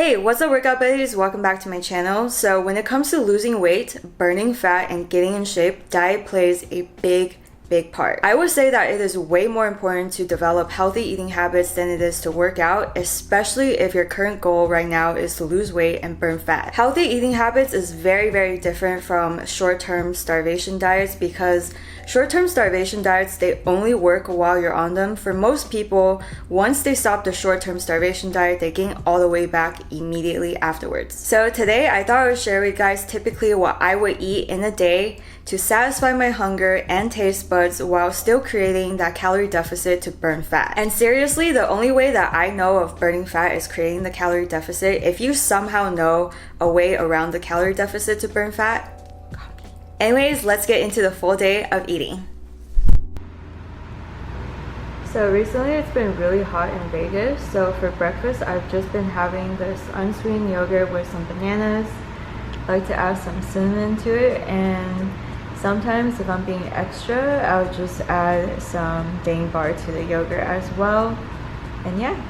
Hey, what's up workout buddies? Welcome back to my channel. So when it comes to losing weight, burning fat, and getting in shape, diet plays a big part. I would say that it is way more important to develop healthy eating habits than it is to work out, especially if your current goal right now is to lose weight and burn fat. Healthy eating habits is very different from short-term starvation diets because short-term starvation diets, they only work while you're on them. For most people, once they stop the short-term starvation diet, they gain all the way back immediately afterwards. So today, I thought I would share with you guys typically what I would eat in a day to satisfy my hunger and taste buds while still creating that calorie deficit to burn fat. And seriously, the only way that I know of burning fat is creating the calorie deficit. If you somehow know a way around the calorie deficit to burn fat, copy. Anyways, let's get into the full day of eating. So recently it's been really hot in Vegas, so for breakfast I've just been having this unsweetened yogurt with some bananas. I like to add some cinnamon to it, and sometimes if I'm being extra, I'll just add some dang bar to the yogurt as well. And yeah.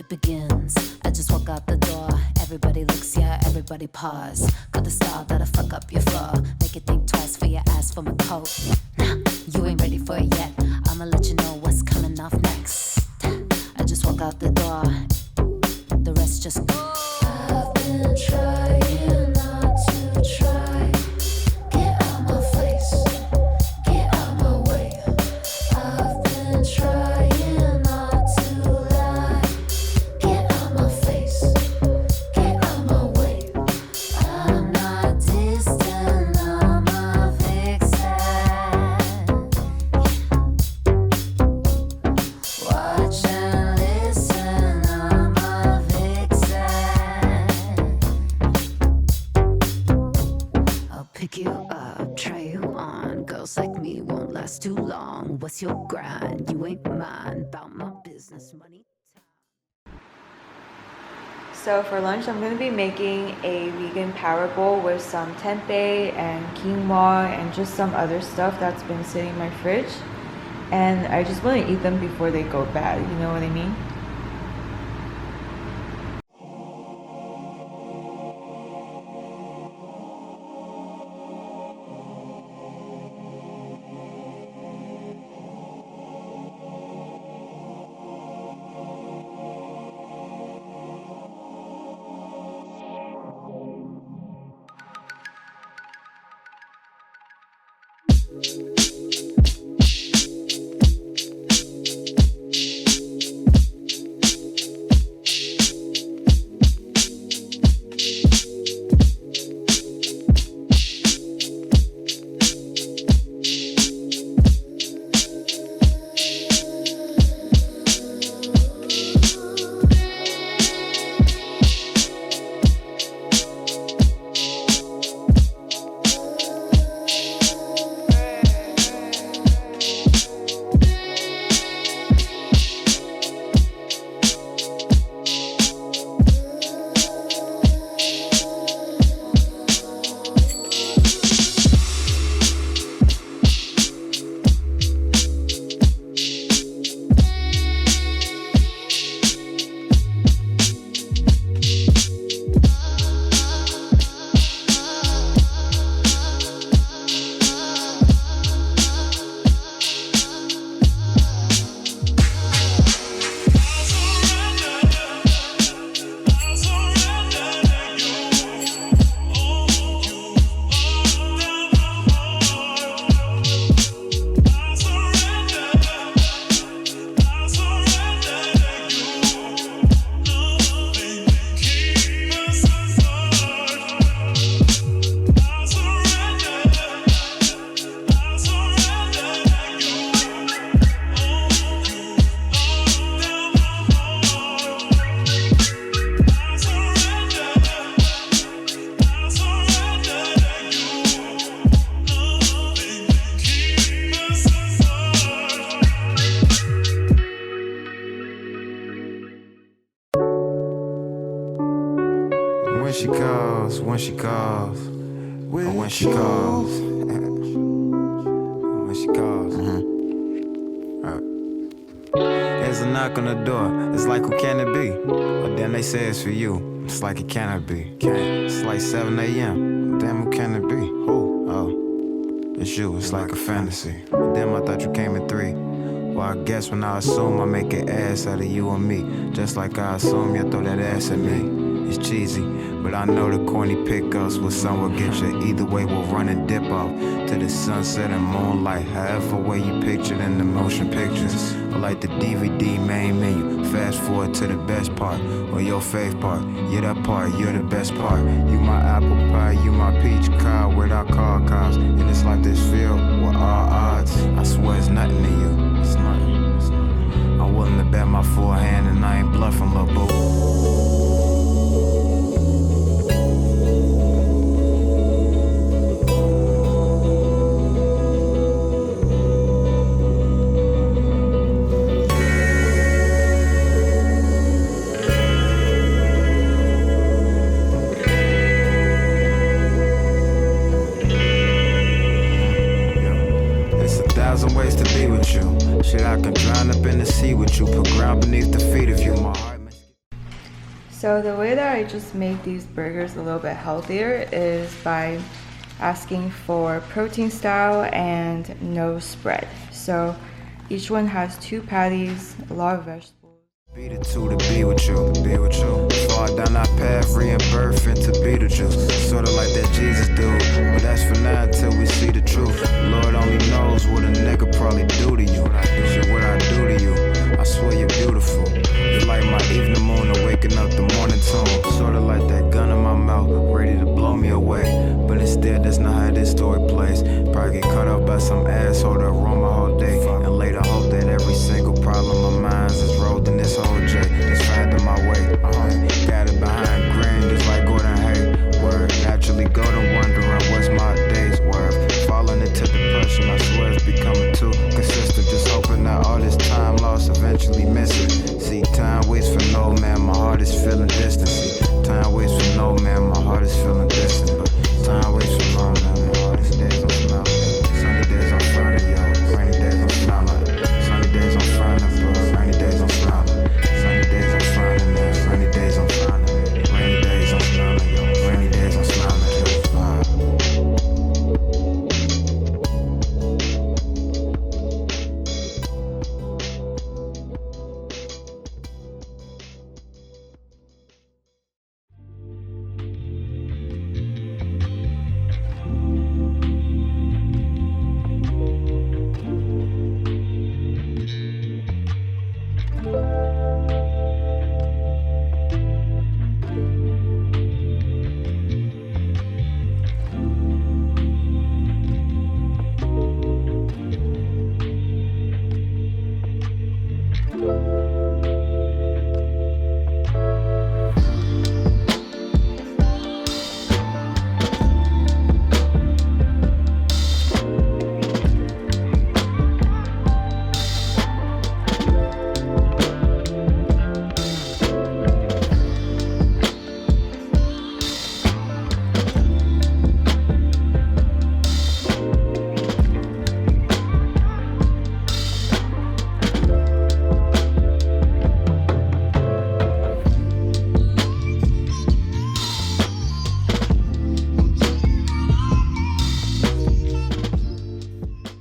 Begins. I just walk out the door. Everybody looks, yeah, everybody pause. Got the style that'll fuck up your floor. Make you think twice for your ass for my coat. Nah, you ain't ready for it yet. I'ma let you know what's coming off next. I just walk out the door. The rest just go. I've been trying not to try. Get out my face. Get out my way. I've been trying not to lie. Get out my face. Get out my way. I'm not distant. I'm a vixen. Watch and listen. I'm a vixen. I'll pick you up, try you on. Girls like me won't last too long. What's your grind? You ain't mine. About my business, money. So for lunch, I'm going to be making a vegan power bowl with some tempeh and quinoa and just some other stuff that's been sitting in my fridge. And I just want to eat them before they go bad, you know what I mean? when she calls. Or when she calls. When she calls. There's a knock on the door. It's like, who can it be? But then they say it's for you. It's like it cannot be. It's like 7 a.m. Damn, who can it be? Who? Oh, it's you. It's like a fantasy. Damn, I thought you came at 3. Well, I guess when I assume I make an ass out of you and me, just like I assume you throw that ass at me. It's cheesy, but I know the corny pickups will somewhere get you. Either way, we'll run and dip off to the sunset and moonlight. However way you pictured in the motion pictures, or like the DVD main menu. Fast forward to the best part, or your fave part. Yeah, that part, you're the best part. You my apple pie, you my peach cobbler without car cars. And it's like this field with all odds. I swear it's nothing to you. It's nothing. It's nothing. I'm willing to bet my full hand, and I ain't bluffing, lil' boo. Ways to be with you. Shit, I can drown up in the sea with you. Put ground beneath the feet of you. My heart. So the way that I just make these burgers a little bit healthier is by asking for protein style and no spread. So each one has 2 patties, a lot of vegetables. Be the two to be with you, be with you. Fall down our path, re-birth into Beetlejuice. Sorta like that Jesus dude, but that's for now until we see the truth. Lord only knows what a nigga probably do to you. Shit, what I do to you, I swear you're beautiful. You're like my evening moon or waking up the morning tone. Sorta like that gun in my mouth, ready to blow me away. But instead, that's not how this story plays. Probably get caught up by some asshole that roam my whole day. And later hope that every single problem of mine is rolled in this whole J. Just finding my way. Got it behind green, just like Gordon Hayward. Naturally golden, wondering what's my day's worth. Falling into depression, I swear it's becoming too consistent. Just hoping that all this time lost eventually miss it. See, time waits for no man, my heart is feeling distant. See, time waits for no man, my heart is feeling distant. But time waits for no man, all these days I'm smiling. Sunny days I'm frowning, yo. Rainy days I'm smiling. Sunny days I'm frowning, bro. Rainy days I'm smiling. Sunny days I'm frowning, man. Rainy days I'm frowning. Rainy days I'm smiling, yo. Rainy days I'm smiling.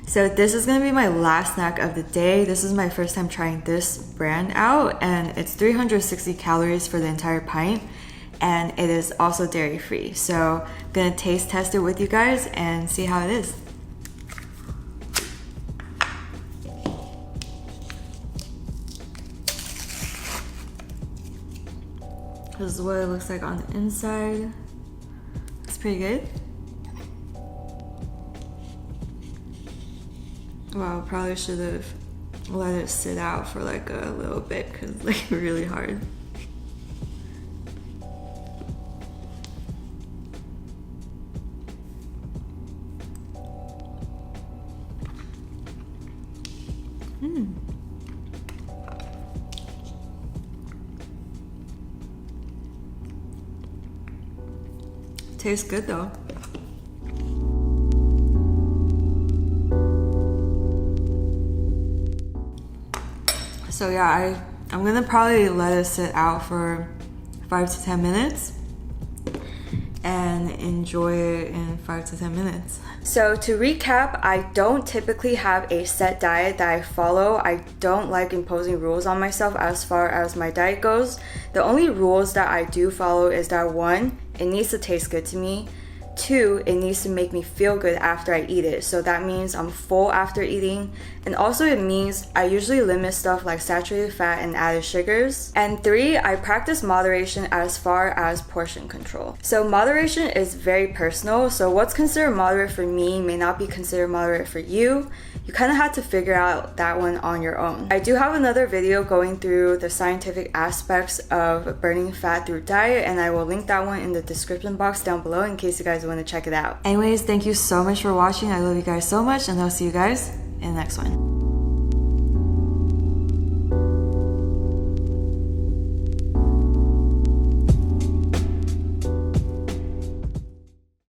So this is gonna be my last snack of the day. This is my first time trying this brand out, and it's 360 calories for the entire pint, and it is also dairy free. So I'm gonna taste test it with you guys and see how it is. This is what it looks like on the inside. It's pretty good. Wow, probably should have let it sit out for like a little bit because it's like really hard. Tastes good though. So yeah, I'm gonna probably let it sit out for 5 to 10 minutes and enjoy it in 5 to 10 minutes. So to recap, I don't typically have a set diet that I follow. I don't like imposing rules on myself as far as my diet goes. The only rules that I do follow is that 1, it needs to taste good to me. 2, it needs to make me feel good after I eat it. So that means I'm full after eating. And also it means I usually limit stuff like saturated fat and added sugars. And 3, I practice moderation as far as portion control. So moderation is very personal. So what's considered moderate for me may not be considered moderate for you. You kind of have to figure out that one on your own. I do have another video going through the scientific aspects of burning fat through diet, and I will link that one in the description box down below in case you guys want to check it out. Anyways, thank you so much for watching. I love you guys so much, and I'll see you guys in the next one.